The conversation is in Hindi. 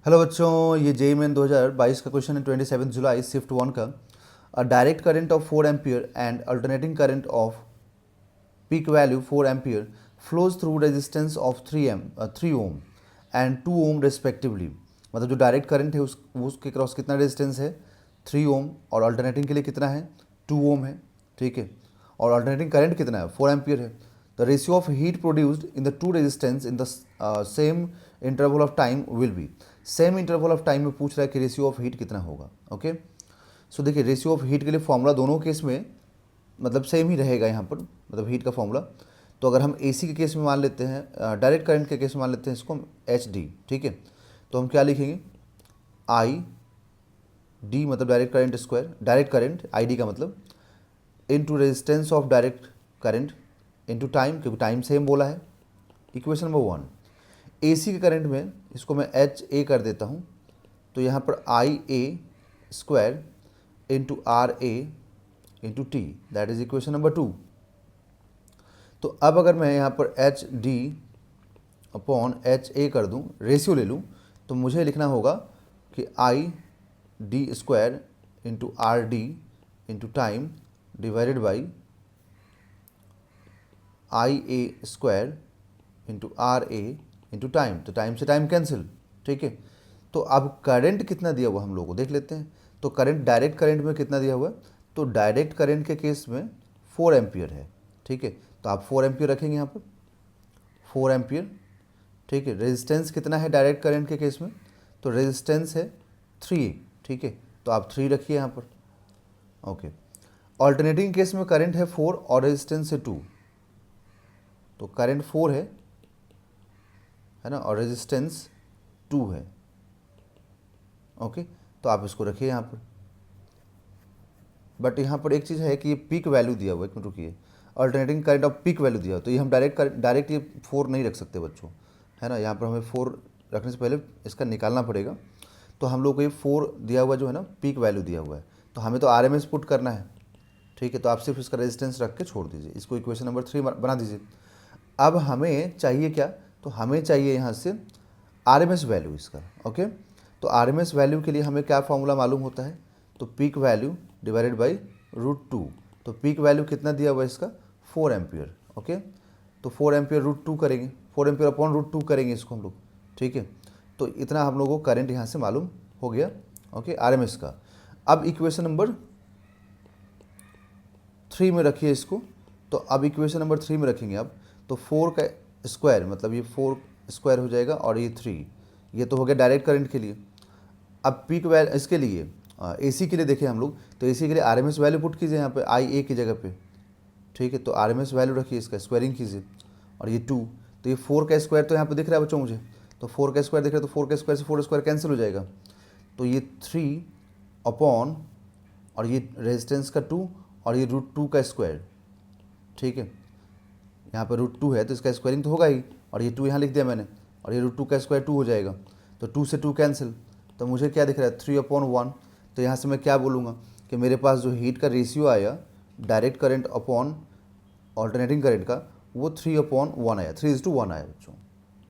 हेलो बच्चों, ये जेई मेन 2022 का क्वेश्चन है 27 जुलाई शिफ्ट 1 का। A direct current of 4 ampere and alternating current of peak value 4 ampere flows through resistance of 3 ohm and 2 ohm respectively. मतलब जो डायरेक्ट करंट है उसके क्रॉस कितना रेजिस्टेंस है 3 ओम, और अल्टरनेटिंग के लिए कितना है 2 ओम है। ठीक है, और अल्टरनेटिंग करंट कितना है 4 एम्पियर है। The ratio of heat produced in the two resistance in the same interval of time will be. Same interval of time में पूछ रहा है कि रेशियो ऑफ हीट कितना होगा। ओके, सो देखिए रेशियो ऑफ हीट के लिए फॉर्मूला दोनों केस में मतलब सेम ही रहेगा यहाँ पर, मतलब हीट का फॉर्मूला। तो अगर हम एसी के केस में मान लेते हैं, डायरेक्ट करंट के केस में मान लेते हैं इसको हम एच डी। ठीक है, तो हम क्या लिखेंगे आई डी मतलब direct current square, direct current I D का मतलब into resistance of direct current into time, क्योंकि टाइम सेम बोला है। इक्वेशन नंबर 1, एसी के करंट में इसको मैं एच ए कर देता हूँ, तो यहाँ पर I A square into R A into t, that is equation number 2। तो अब अगर मैं यहाँ पर h d upon h a कर दूँ, रेशियो ले लूँ, तो मुझे लिखना होगा कि I D square into R D into time divided by I A square into R A into time, तो टाइम से टाइम कैंसिल। ठीक है, तो अब करंट कितना दिया हुआ हम लोग को देख लेते हैं। तो करंट डायरेक्ट करंट में कितना दिया हुआ है, तो डायरेक्ट करंट के केस में 4 एम्पियर है। ठीक है, तो आप 4 एम्पियर रखेंगे यहाँ पर 4 एम्पियर। ठीक है, रेजिस्टेंस कितना है डायरेक्ट करंट के केस में, तो रेजिस्टेंस है 3। ठीक है, तो आप 3 रखिए यहाँ पर। ओके, ऑल्टरनेटिंग केस में करंट है 4 और रेजिस्टेंस है 2, तो करंट 4 है ना, और रेजिस्टेंस 2 है। ओके, तो आप इसको रखिए यहाँ पर। बट यहाँ पर एक चीज़ है कि ये पीक वैल्यू दिया हुआ है, क्यों रुकिए, alternating current of peak value दिया हुआ, तो ये हम डायरेक्ट ये 4 नहीं रख सकते बच्चों, है ना। यहाँ पर हमें 4 रखने से पहले इसका निकालना पड़ेगा। तो हम लोग को ये 4 दिया हुआ जो है ना, पीक वैल्यू दिया हुआ है, तो हमें तो आरएमएस पुट करना है। ठीक है, तो आप सिर्फ इसका रेजिस्टेंस रख के छोड़ दीजिए, इसको इक्वेशन नंबर 3 बना दीजिए। अब हमें चाहिए क्या, तो हमें चाहिए यहाँ से आरएमएस वैल्यू इसका। ओके, तो आरएमएस वैल्यू के लिए हमें क्या फॉर्मूला मालूम होता है, तो पीक वैल्यू डिवाइडेड बाई √2। तो पीक वैल्यू कितना दिया हुआ है इसका 4 एम्पियर। ओके, तो 4 एम्पियर √2 करेंगे, 4 एम्पियर अपॉन √2 करेंगे इसको हम लोग। ठीक है, तो इतना हम लोगों को करंट यहाँ से मालूम हो गया। ओके, आरएमएस का। अब इक्वेशन नंबर 3 में रखिए इसको। तो अब इक्वेशन नंबर 3 में रखेंगे अब, तो 4 का स्क्वायर मतलब ये 4 स्क्वायर हो जाएगा, और ये 3, ये तो हो गया डायरेक्ट करंट के लिए। अब पीक वैल्यू इसके लिए एसी के लिए देखें हम लोग, तो एसी के लिए आरएमएस वैल्यू पुट कीजिए यहाँ पे आई ए की जगह पे। ठीक है, तो आरएमएस वैल्यू रखिए, इसका स्क्वायरिंग कीजिए, और ये 2, तो ये 4 का स्क्वायर तो यहाँ पे दिख रहा है बच्चों मुझे, तो 4 का स्क्वायर दिख रहा है, तो 4 का स्क्वायर से 4 स्क्वायर कैंसिल हो जाएगा, तो ये 3 अपॉन, और ये रेजिस्टेंस का 2, और ये √2 का स्क्वायर। ठीक है, यहाँ पर √2 है तो इसका स्क्वायरिंग तो होगा ही, और ये 2 यहाँ लिख दिया मैंने, और ये √2 का स्क्वायर 2 हो जाएगा, तो 2 से 2 कैंसिल, तो मुझे क्या दिख रहा है 3/1। तो यहाँ से मैं क्या बोलूँगा कि मेरे पास जो हीट का रेशियो आया direct current upon alternating current का, वो 3/1 आया, 3:1 आया बच्चों।